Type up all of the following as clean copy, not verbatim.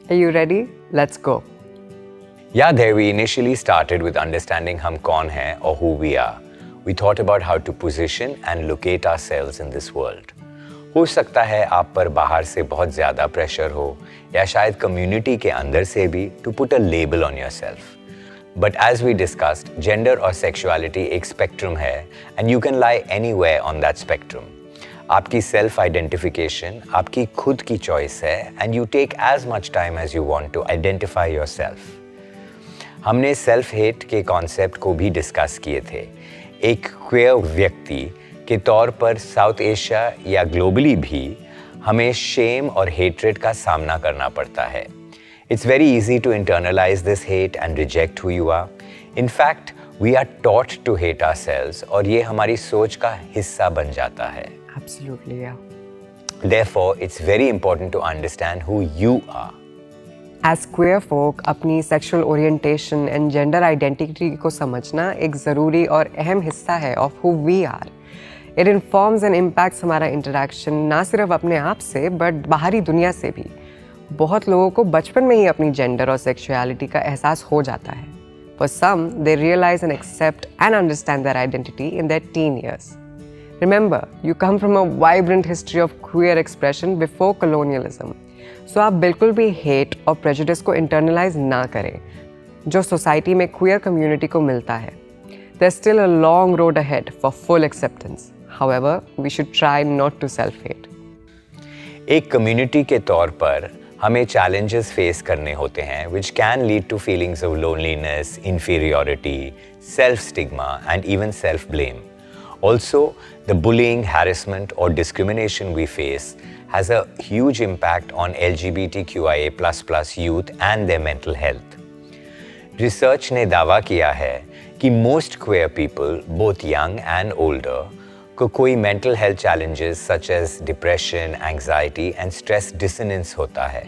Are you ready? Let's go. Yeah, there we initially started with understanding हम कौन हैं or who we are. We thought about how to position and locate ourselves in this world. हो सकता है आप पर बाहर से बहुत ज़्यादा प्रेशर हो या शायद कम्युनिटी के अंदर से भी to put a label on yourself. But as we discussed, gender और sexuality एक spectrum है and you can lie anywhere on that spectrum. आपकी सेल्फ आइडेंटिफिकेशन आपकी खुद की चॉइस है and you take as much time as you want to identify yourself. हमने self hate के कॉन्सेप्ट को भी डिस्कस किए थे। एक क्वेयर व्यक्ति के तौर पर साउथ एशिया या ग्लोबली भी हमें शेम और हेट्रेड का सामना करना पड़ता है। It's very easy to internalise this hate and reject who you are. In fact we are taught to hate ourselves और ये हमारी सोच का हिस्सा बन जाता है। Absolutely, yeah. Therefore, it's very important to understand who you are. As queer folk, अपनी sexual orientation and gender identity को समझना एक ज़रूरी और अहम हिस्सा है of who we are. It informs and impacts हमारा interaction ना सिर्फ अपने आप से but बाहरी दुनिया से भी। बहुत लोगों को बचपन में ही अपनी gender और sexuality का एहसास हो जाता है. For some, they realize and accept and understand their identity in their teen years. Remember, you come from a vibrant history of queer expression before colonialism. So आप बिल्कुल भी hate और prejudice को internalize ना करें, जो society में queer community को मिलता है. There's still a long road ahead for full acceptance. However, we should try not to self-hate. एक community के तौर पर हमें challenges face करने होते हैं, which can lead to feelings of loneliness, inferiority, self-stigma, and even self-blame. Also, the bullying, harassment, or discrimination we face has a huge impact on LGBTQIA++ youth and their mental health. Research ने दावा किया है कि most queer people, both young and older, को कोई mental health challenges such as depression, anxiety, and stress dissonance होता है.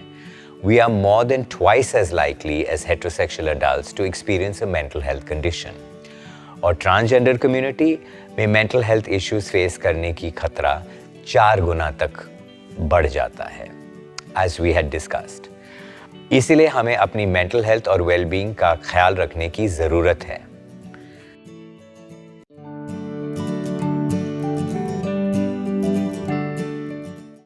We are more than twice as likely as heterosexual adults to experience a mental health condition. और transgender community में mental health issues face करने की खतरा 4 गुना तक बढ़ जाता है, एज वी हैड डिस्कस्ड। इसीलिए हमें अपनी मेंटल हेल्थ और वेलबींग का ख्याल रखने की ज़रूरत है।